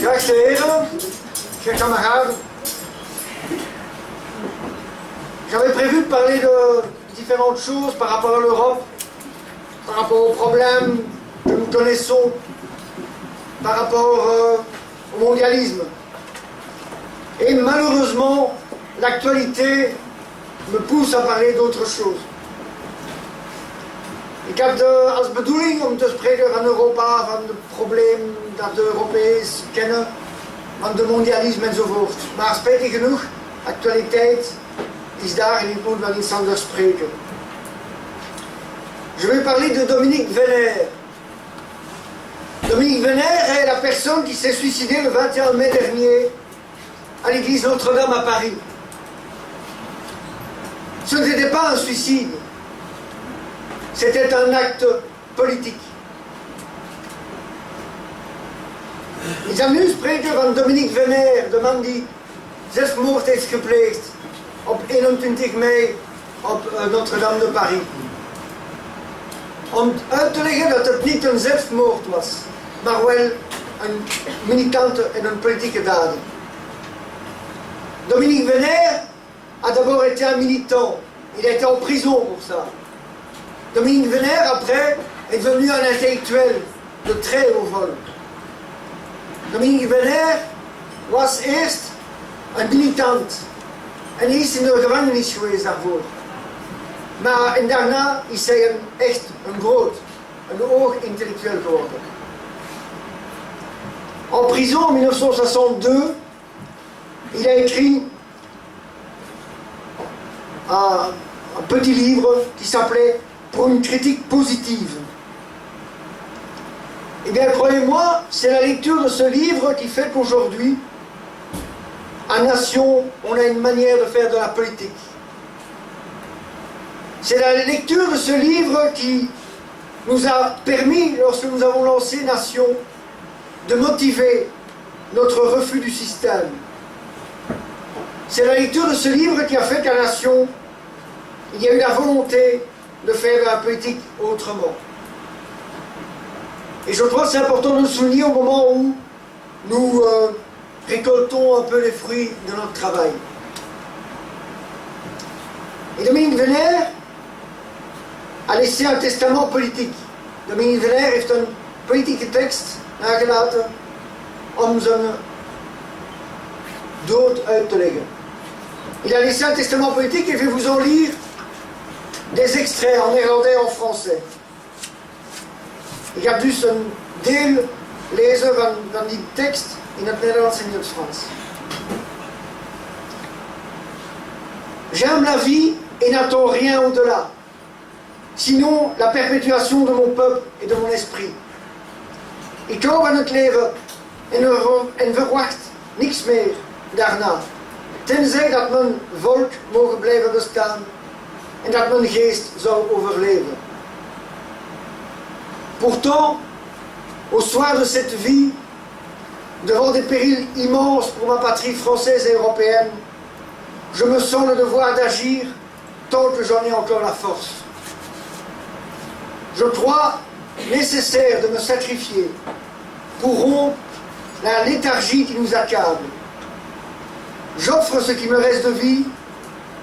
Geachte heren, chers camarades, j'avais prévu de parler de différentes choses par rapport à l'Europe, par rapport aux problèmes que nous connaissons, par rapport au mondialisme. Et malheureusement, l'actualité me pousse à parler d'autre chose. Ik heb als bedoeling om te spreken van Europa, van het probleem dat de Europees kennen, van de mondialisme enzovoort. Maar spijtig genoeg, actualiteit is daar en ik moet wel iets anders spreken. Je vais parler de Dominique Venner. Dominique Venner est la personne qui s'est suicidée le 21 mai dernier à l'église Notre-Dame à Paris. Ce n'était pas un suicide. C'était un acte politique. Ik zou nu spreken van Dominique Venner, de man die zelfmoord heeft gepleegd op 21 mei op Notre-Dame de Paris. Om uit te leggen dat het niet een zelfmoord was, maar wel een militante en een politieke daad. Dominique Venner a d'abord été un militant. Il a été en prison pour ça. Dominique Venner, après, est devenu un intellectuel de très haut vol. Dominique Venner was eerst een militant en hij is in de gevangenis geweest daarvoor. Maar en daarna is hij echt een hoog intellectueel geworden. En prison en 1962, il a écrit un petit livre qui s'appelait Pour une critique positive. Eh bien, croyez-moi, c'est la lecture de ce livre qui fait qu'aujourd'hui, à Nation, on a une manière de faire de la politique. C'est la lecture de ce livre qui nous a permis, lorsque nous avons lancé Nation, de motiver notre refus du système. C'est la lecture de ce livre qui a fait qu'à Nation, il y a eu la volonté de faire de la politique autrement. Et je crois que c'est important de le souligner au moment où nous récoltons un peu les fruits de notre travail. Et Dominique Venner a laissé un testament politique. Dominique Venner heeft een politieke tekst nagelaten om zijn dood uit te leggen. Il a laissé un testament politique et je vais vous en lire des extraits en néerlandais et en français. Ik heb dus een deel lezen van die tekst in het Nederlands en in het Frans. J'aime la vie et n'attends rien au-delà, sinon la perpétuation de mon peuple et de mon esprit. Ik hou aan het leven en verwacht niks meer daarna, tenzij dat mijn volk mogen blijven bestaan en dat mijn geest zou overleven. Pourtant, au soir de cette vie, devant des périls immenses pour ma patrie française et européenne, je me sens le devoir d'agir tant que j'en ai encore la force. Je crois nécessaire de me sacrifier pour rompre la léthargie qui nous accable. J'offre ce qui me reste de vie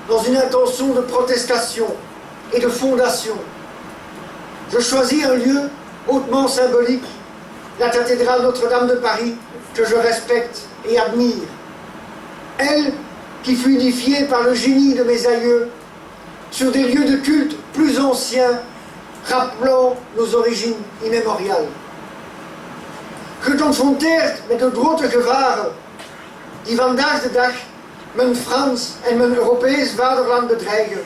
dans une intention de protestation et de fondation. Je choisis un lieu hautement symbolique, la cathédrale Notre-Dame de Paris, que je respecte et admire. Elle, qui fut édifiée par le génie de mes aïeux, sur des lieux de culte plus anciens, rappelant nos origines immémoriales. Geconfronteerd met de grote gevaren die vandaag de dag mijn Frans en mijn Europees vaderland bedreigen,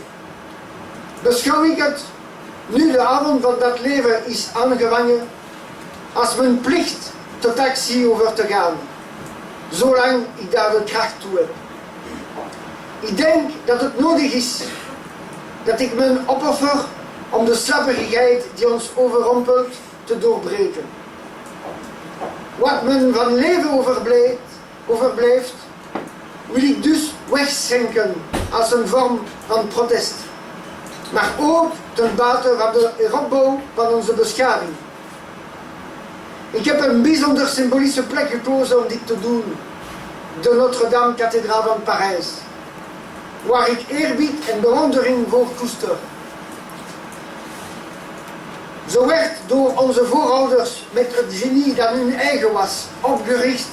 beschouw ik het, nu de avond van dat leven is aangevangen, als mijn plicht tot actie over te gaan, zolang ik daar de kracht toe heb. Ik denk dat het nodig is dat ik me opoffer om de slaperigheid die ons overrompelt te doorbreken. Wat men van leven overblijft, wil ik dus wegschenken als een vorm van protest. Maar ook ten bate van de opbouw van onze beschaving. Ik heb een bijzonder symbolische plek gekozen om dit te doen. De Notre-Dame-kathedraal van Parijs. Waar ik eerbied en bewondering voor koester. Zo werd door onze voorouders met het genie dat hun eigen was opgericht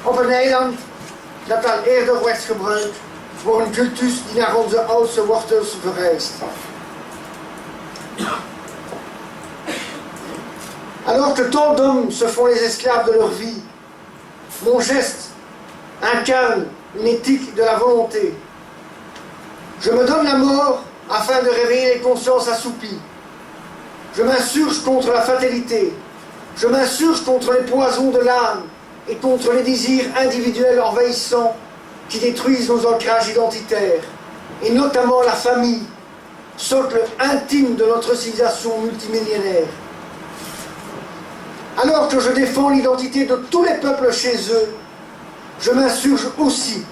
op een eiland dat al eerder werd gebruikt voor een cultus die naar onze oudste wortels verwijst. Alors que tant d'hommes se font les esclaves de leur vie, mon geste incarne une éthique de la volonté. Je me donne la mort afin de réveiller les consciences assoupies. Je m'insurge contre la fatalité. Je m'insurge contre les poisons de l'âme et contre les désirs individuels envahissants qui détruisent nos ancrages identitaires, et notamment la famille, socle intime de notre civilisation multimillénaire. Alors que je défends l'identité de tous les peuples chez eux, je m'insurge aussi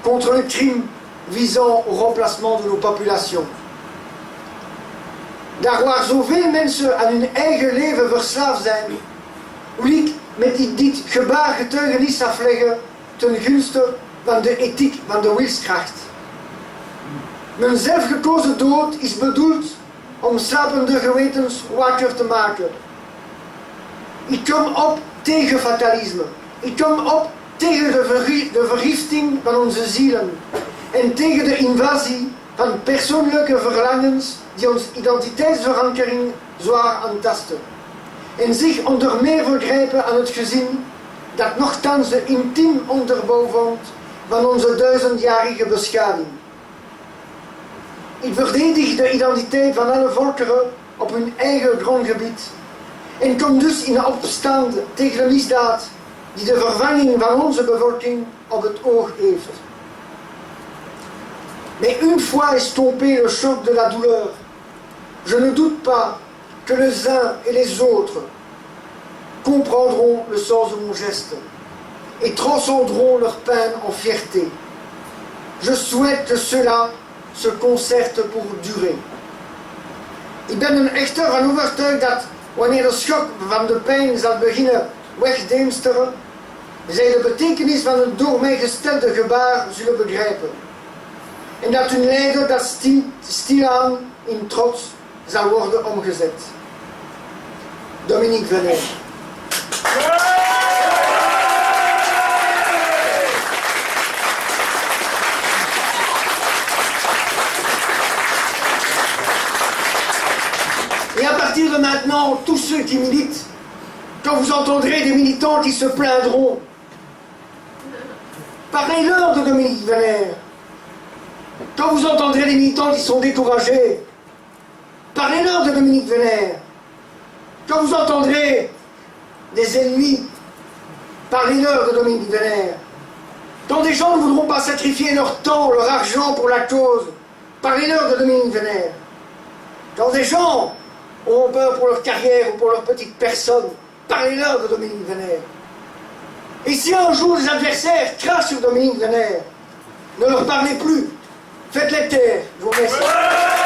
contre le crime visant au remplacement de nos populations. Daar waar zoveel mensen aan hun eigen leven verslaafd zijn, wil ik met dit gebaar getuigenis afleggen ten gunste van de ethiek van de wilskracht. Mijn zelfgekozen dood is bedoeld om slapende gewetens wakker te maken. Ik kom op tegen fatalisme. Ik kom op tegen de vergifting van onze zielen en tegen de invasie van persoonlijke verlangens die onze identiteitsverankering zwaar aantasten en zich onder meer vergrijpen aan het gezin dat nochtans de intiem onderbouw vormt van onze duizendjarige beschaving. Ik verdedig de identiteit van alle volkeren op hun eigen grondgebied en kom dus in opstand tegen de misdaad die de vervanging van onze bevolking op het oog heeft. Mais une fois estompé le choc de la douleur, je ne doute pas que les uns et les autres comprendront le sens de mon geste et transcendront leur peine en fierté. Je souhaite que cela se concerte pour durer. Ik ben er echter van overtuigd dat wanneer de schok van de pijn zal beginnen wegdeemsteren, zij de betekenis van het door mij gestelde gebaar zullen begrijpen. En dat hun lijden dat stilaan in trots zal worden omgezet. Dominique Venner. Et à partir de maintenant, tous ceux qui militent, quand vous entendrez des militants qui se plaindront, parlez-leur de Dominique Venner. Quand vous entendrez des militants qui sont découragés, parlez-leur de Dominique Venner. Quand vous entendrez des ennemis, parlez-leur de Dominique Venner. Quand des gens ne voudront pas sacrifier leur temps, leur argent pour la cause, parlez-leur de Dominique Venner. Quand des gens auront peur pour leur carrière ou pour leur petite personne, parlez-leur de Dominique Venner. Et si un jour les adversaires crachent sur Dominique Venner, ne leur parlez plus. Faites-les taire. Je vous remercie.